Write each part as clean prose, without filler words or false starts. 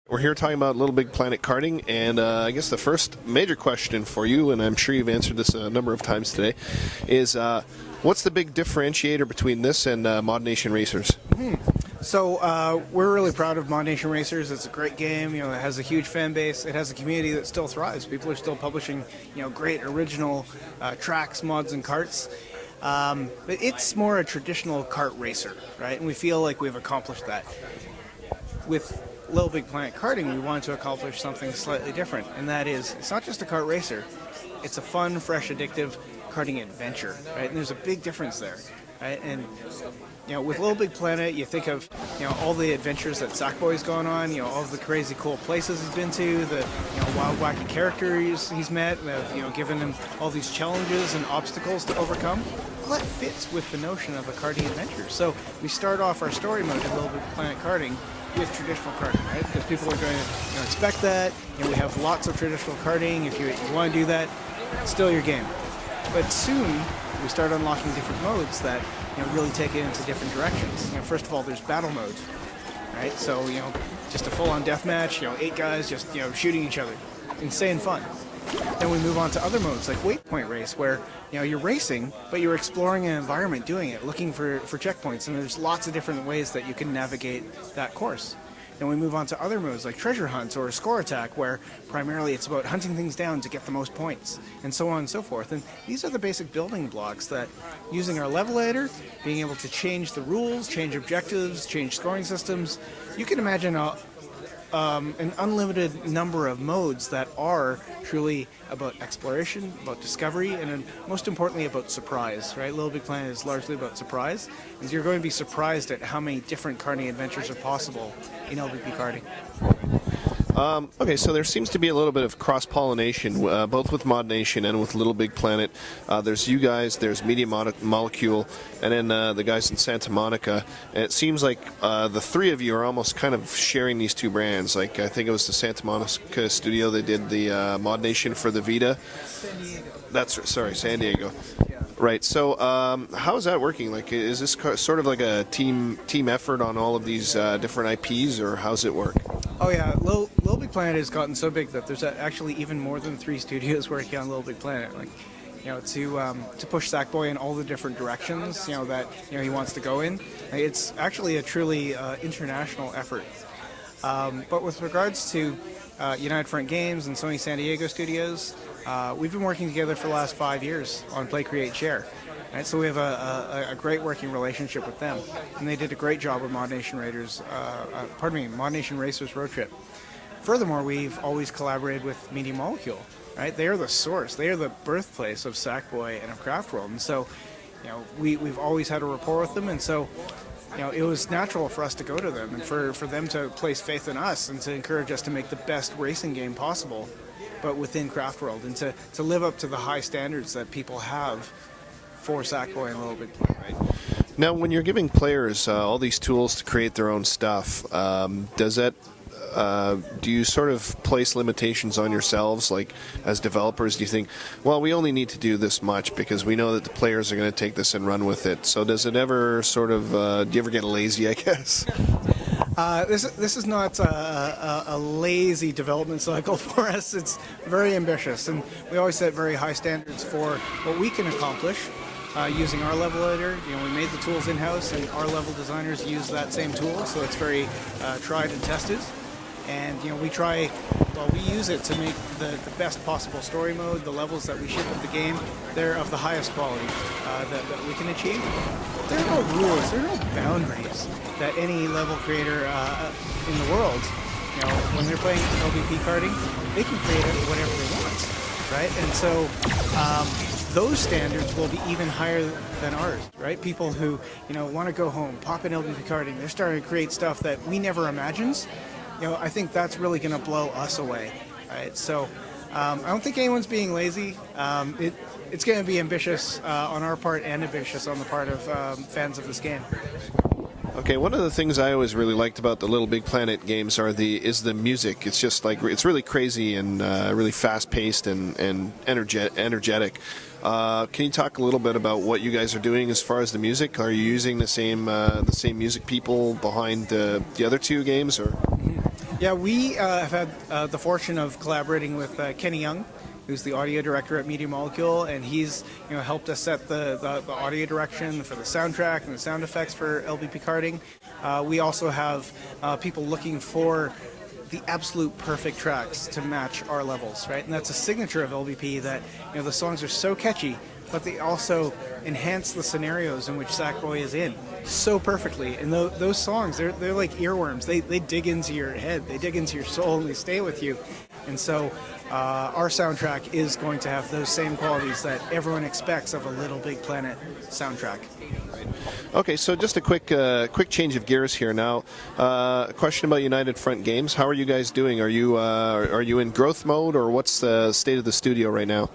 We're here talking about LittleBigPlanet Karting, and I guess the first major question for you, and I'm sure you've answered this a number of times today, is what's the big differentiator between this and Mod Nation Racers? So we're really proud of Mod Nation Racers. It's a great game. You know, it has a huge fan base. It has a community that still thrives. People are still publishing, great original tracks, mods, and karts. But it's more a traditional kart racer, right? And we feel like we've accomplished that. With LittleBigPlanet Karting, we wanted to accomplish something slightly different, and that is, it's not just a kart racer. It's a fun, fresh, addictive karting adventure, right? And there's a big difference there, right? And with LittleBigPlanet, you think of all the adventures that Sackboy's gone on, all of the crazy cool places he's been to, the wild wacky characters he's met, that have given him all these challenges and obstacles to overcome. Well, that fits with the notion of a karting adventure. So we start off our story mode in LittleBigPlanet Karting with traditional karting, right? Because people are going to expect that. We have lots of traditional karting. If you want to do that, it's still your game. But soon we start unlocking different modes that really take it into different directions. First of all, there's battle mode, right? So just a full-on deathmatch. 8 guys just shooting each other, insane fun. Then we move on to other modes like waypoint race, where you're racing, but you're exploring an environment doing it, looking for checkpoints, and there's lots of different ways that you can navigate that course. Then we move on to other modes like treasure hunt or score attack, where primarily it's about hunting things down to get the most points, and so on and so forth. And these are the basic building blocks that, using our level editor, being able to change the rules, change objectives, change scoring systems, you can imagine an unlimited number of modes that are truly about exploration, about discovery, and most importantly about surprise, right? LittleBigPlanet is largely about surprise, and you're going to be surprised at how many different karting adventures are possible in LBP karting. Okay, so there seems to be a little bit of cross-pollination, both with Mod Nation and with LittleBigPlanet. There's you guys, there's Media Molecule, and then the guys in Santa Monica. And it seems like the three of you are almost kind of sharing these two brands. Like, I think it was the Santa Monica studio that did the Mod Nation for the Vita. San Diego. Right. So, how is that working? Like, is this sort of like a team effort on all of these different IPs, or how's it work? Oh yeah, LittleBigPlanet has gotten so big that there's actually even more than 3 studios working on LittleBigPlanet. Like, to push Sackboy in all the different directions, that he wants to go in. It's actually a truly international effort. But with regards to United Front Games and Sony San Diego Studios, we've been working together for the last 5 years on Play, Create, Share. Right, so we have a great working relationship with them, and they did a great job with Mod Nation Mod Nation Racers Road Trip. Furthermore, we've always collaborated with Media Molecule. Right, they are the source, they are the birthplace of Sackboy and of Craftworld, and so we've always had a rapport with them, and so it was natural for us to go to them and for them to place faith in us and to encourage us to make the best racing game possible, but within Craftworld, and to live up to the high standards that people have for Sackboy and LittleBigPlanet. Right? Now, when you're giving players all these tools to create their own stuff, do you sort of place limitations on yourselves? Like, as developers, do you think, well, we only need to do this much because we know that the players are going to take this and run with it? So does it ever sort of, do you ever get lazy, I guess? This is not a lazy development cycle for us. It's very ambitious, and we always set very high standards for what we can accomplish using our level editor. We made the tools in-house, and our level designers use that same tool, so it's very tried and tested. And we use it to make the best possible story mode. The levels that we ship with the game, they're of the highest quality that we can achieve. There are no rules, there are no boundaries that any level creator in the world, when they're playing LBP karting, they can create whatever they want, right? And so those standards will be even higher than ours, right? People who want to go home, pop in LBP karting, they're starting to create stuff that we never imagined. I think that's really going to blow us away, right? So I don't think anyone's being lazy. It's going to be ambitious on our part and ambitious on the part of fans of this game. Okay, one of the things I always really liked about the LittleBigPlanet games is the music. It's just like, it's really crazy and really fast-paced and energetic. Can you talk a little bit about what you guys are doing as far as the music? Are you using the same music people behind the other two games, or? Yeah, we have had the fortune of collaborating with Kenny Young, who's the audio director at Media Molecule, and he's helped us set the audio direction for the soundtrack and the sound effects for LBP Karting. We also have people looking for the absolute perfect tracks to match our levels, right? And that's a signature of LBP, that the songs are so catchy, but they also enhance the scenarios in which Sackboy is in so perfectly. And those songs, they're like earworms. They dig into your head, they dig into your soul, and they stay with you. And so our soundtrack is going to have those same qualities that everyone expects of a Little Big Planet soundtrack. Okay, so just a quick change of gears here now. A question about United Front Games. How are you guys doing? Are you in growth mode, or what's the state of the studio right now?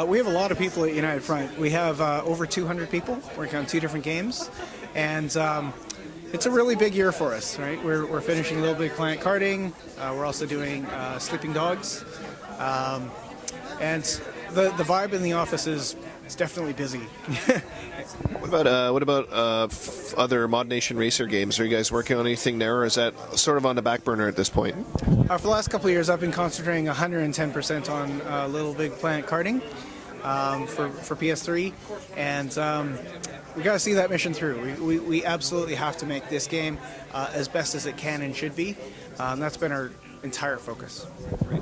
We have a lot of people at United Front. We have over 200 people working on 2 different games, and it's a really big year for us, right? We're finishing LittleBigPlanet Karting. We're also doing Sleeping Dogs, and the vibe in the office is definitely busy. What about other Mod Nation Racer games? Are you guys working on anything there, or is that sort of on the back burner at this point? For the last couple of years, I've been concentrating 110% on LittleBigPlanet Karting for PS3, and we got to see that mission through. We absolutely have to make this game as best as it can and should be. That's been our entire focus. Great.